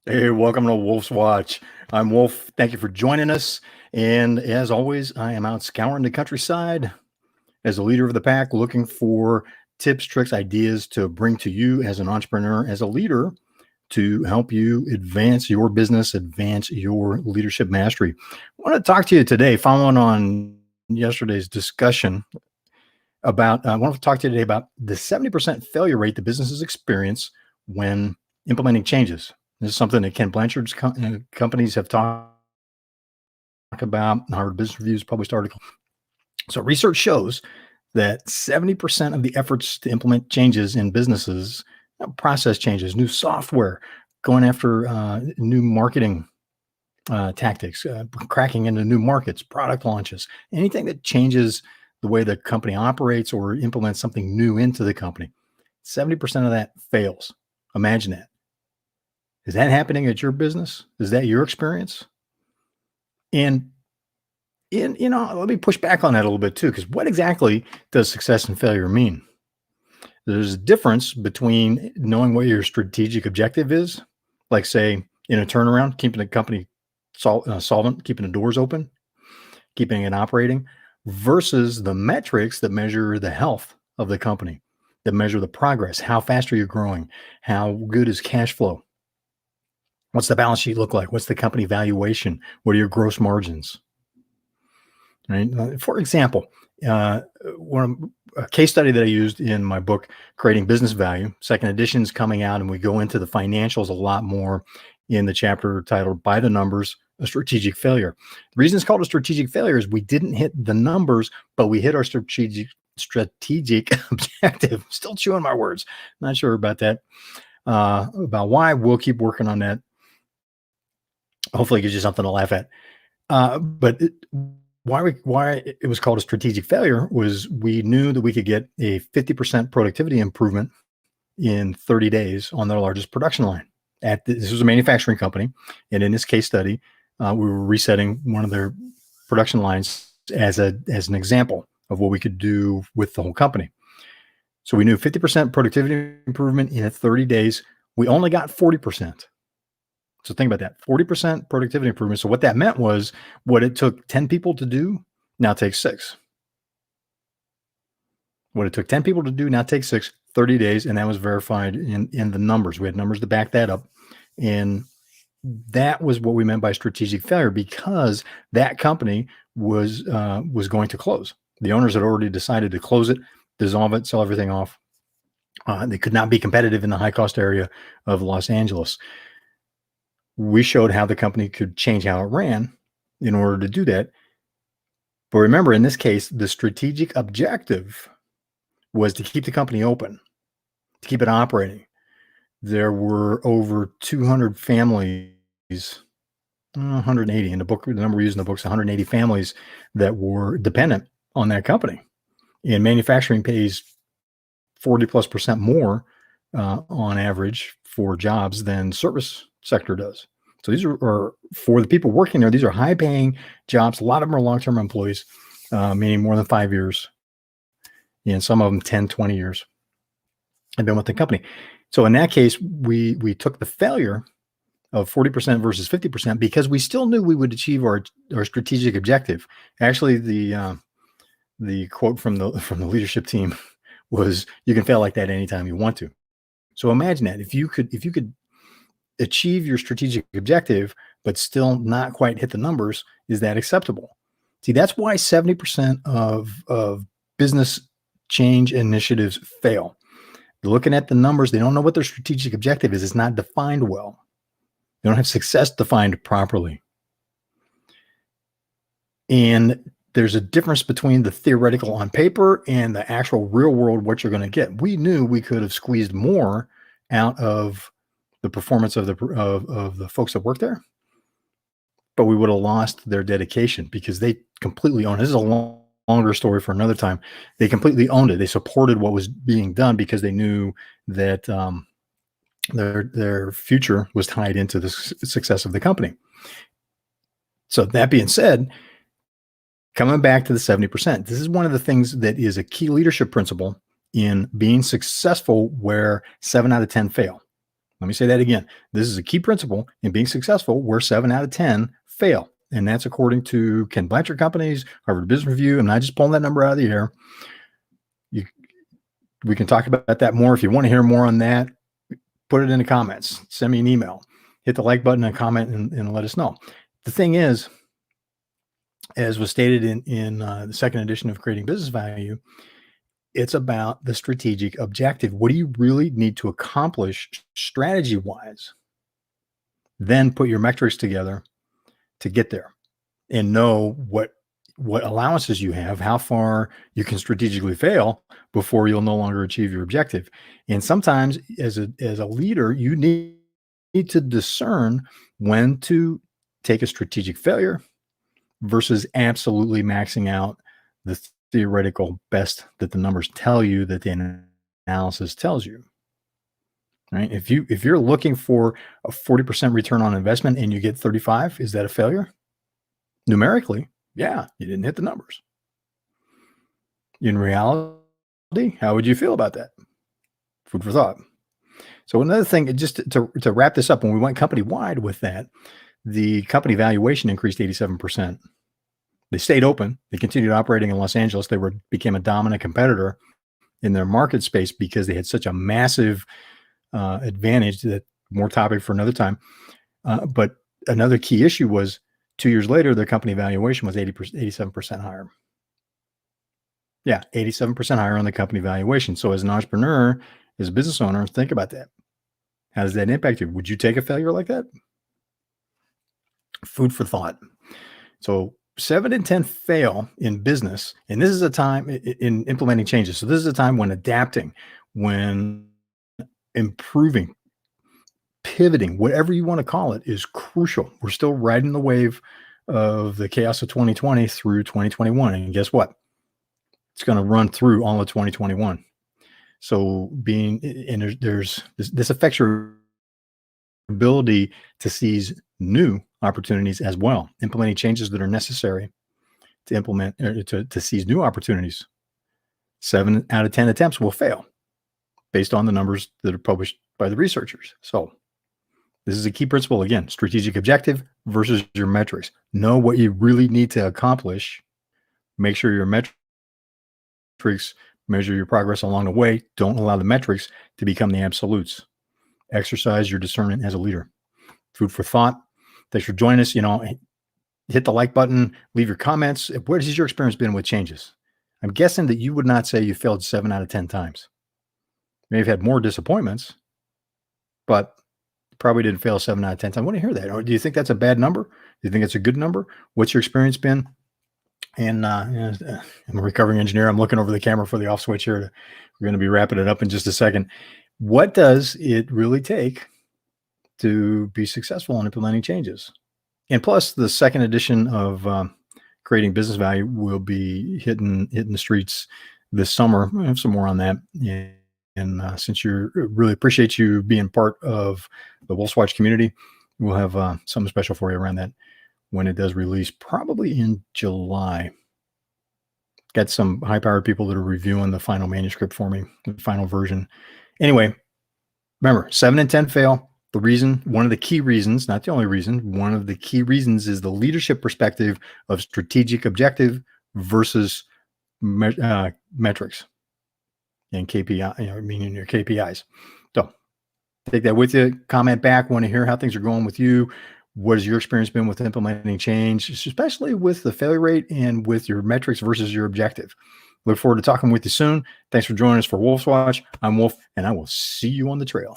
Hey, welcome to Wolf's Watch. I'm Wolf. Thank you for joining us. And as always, I am out scouring the countryside as a leader of the pack, looking for tips, tricks, ideas to bring to you as an entrepreneur, as a leader, to help you advance your business, advance your leadership mastery. I want to talk to you today, following on yesterday's discussion I want to talk to you today about the 70% failure rate that businesses experience when implementing changes. This is something that Ken Blanchard's companies have talked about. Harvard Business Review's published article. So research shows that 70% of the efforts to implement changes in businesses, process changes, new software, going after new marketing tactics, cracking into new markets, product launches, anything that changes the way the company operates or implements something new into the company, 70% of that fails. Imagine that. Is that happening at your business? Is that your experience? And let me push back on that a little bit too, because what exactly does success and failure mean? There's a difference between knowing what your strategic objective is, like say in a turnaround, keeping the company solvent, keeping the doors open, keeping it operating, versus the metrics that measure the health of the company, that measure the progress. How fast are you growing? How good is cash flow? What's the balance sheet look like? What's the company valuation? What are your gross margins? Right? For example, a case study that I used in my book, Creating Business Value, second edition is coming out, and we go into the financials a lot more in the chapter titled By the Numbers, a Strategic Failure. The reason it's called a strategic failure is we didn't hit the numbers, but we hit our strategic objective. Still chewing my words. Not sure about that. About why. We'll keep working on that. Hopefully it gives you something to laugh at. But why it was called a strategic failure was we knew that we could get a 50% productivity improvement in 30 days on their largest production line. This was a manufacturing company, and in this case study, we were resetting one of their production lines as an example of what we could do with the whole company. So we knew 50% productivity improvement in 30 days. We only got 40%. So think about that, 40% productivity improvement. So what that meant was what it took 10 people to do now takes 6. What it took 10 people to do now takes 6, 30 days, and that was verified in the numbers. We had numbers to back that up. And that was what we meant by strategic failure, because that company was going to close. The owners had already decided to close it, dissolve it, sell everything off. They could not be competitive in the high-cost area of Los Angeles. We showed how the company could change how it ran in order to do that. But remember, in this case, the strategic objective was to keep the company open, to keep it operating. There were over 200 families, 180 in the book. The number we use in the book is 180 families that were dependent on that company. And manufacturing pays 40+% more on average for jobs than service sector does. So these are for the people working there. These are high-paying jobs. A lot of them are long-term employees, meaning more than 5 years, and some of them 10, 20 years have been with the company. So in that case, we took the failure of 40% versus 50% because we still knew we would achieve our strategic objective. Actually, the quote from the leadership team was, "You can fail like that anytime you want to." So imagine that if you could achieve your strategic objective, but still not quite hit the numbers, is that acceptable? See, that's why 70% of business change initiatives fail. They're looking at the numbers. They don't know what their strategic objective is. It's not defined well. They don't have success defined properly. And there's a difference between the theoretical on paper and the actual real world, what you're going to get. We knew we could have squeezed more out of the performance of the folks that work there, but we would have lost their dedication because they completely own it. This is a longer story for another time. They completely owned it. They supported what was being done because they knew that their future was tied into the success of the company. So that being said, coming back to the 70%, this is one of the things that is a key leadership principle in being successful where 7 out of 10 fail. Let me say that again. This is a key principle in being successful where 7 out of 10 fail. And that's according to Ken Blanchard Companies, Harvard Business Review. I'm not just pulling that number out of the air. We can talk about that more. If you want to hear more on that, put it in the comments. Send me an email. Hit the like button and comment and let us know. The thing is, as was stated in the second edition of Creating Business Value, it's about the strategic objective. What do you really need to accomplish strategy-wise? Then put your metrics together to get there and know what allowances you have, how far you can strategically fail before you'll no longer achieve your objective. And sometimes as a leader, you need to discern when to take a strategic failure versus absolutely maxing out the theoretical best that the numbers tell you, that the analysis tells you. Right? If you're looking for a 40% return on investment and you get 35, is that a failure? Numerically, yeah, you didn't hit the numbers. In reality, how would you feel about that? Food for thought. So another thing, just to wrap this up, when we went company-wide with that, the company valuation increased 87%. They stayed open. They continued operating in Los Angeles. They became a dominant competitor in their market space because they had such a massive advantage. That more topic for another time. But another key issue was 2 years later, their company valuation was 87% higher. Yeah, 87% higher on the company valuation. So as an entrepreneur, as a business owner, think about that. How does that impact you? Would you take a failure like that? Food for thought. So 7 in 10 fail in business. And this is a time in implementing changes. So this is a time when adapting, when improving, pivoting, whatever you want to call it, is crucial. We're still riding the wave of the chaos of 2020 through 2021. And guess what? It's going to run through all of 2021. So this affects your ability to seize new opportunities as well, implementing changes that are necessary to implement to seize new opportunities. 7 out of 10 attempts will fail based on the numbers that are published by the researchers. So this is a key principle. Again, strategic objective versus your metrics. Know what you really need to accomplish. Make sure your metrics measure your progress along the way. Don't allow the metrics to become the absolutes. Exercise your discernment as a leader. Food for thought. Thanks for joining us. Hit the like button, leave your comments. What has your experience been with changes? I'm guessing that you would not say you failed 7 out of 10 times. You may have had more disappointments, but probably didn't fail 7 out of 10 times. I want to hear that. Or do you think that's a bad number? Do you think it's a good number? What's your experience been? And I'm a recovering engineer. I'm looking over the camera for the off switch here. We're going to be wrapping it up in just a second. What does it really take to be successful in implementing changes? And plus, the second edition of Creating Business Value will be hitting the streets this summer. I have some more on that. And since really appreciate you being part of the Wolfswatch community, we'll have something special for you around that when it does release, probably in July. Got some high-powered people that are reviewing the final manuscript for me, the final version. Anyway, remember, 7 in 10 fail. One of the key reasons, not the only reason, one of the key reasons is the leadership perspective of strategic objective versus metrics and KPI, meaning your KPIs. So take that with you. Comment back. Want to hear how things are going with you. What has your experience been with implementing change, especially with the failure rate and with your metrics versus your objective? Look forward to talking with you soon. Thanks for joining us for Wolfswatch. I'm Wolf, and I will see you on the trail.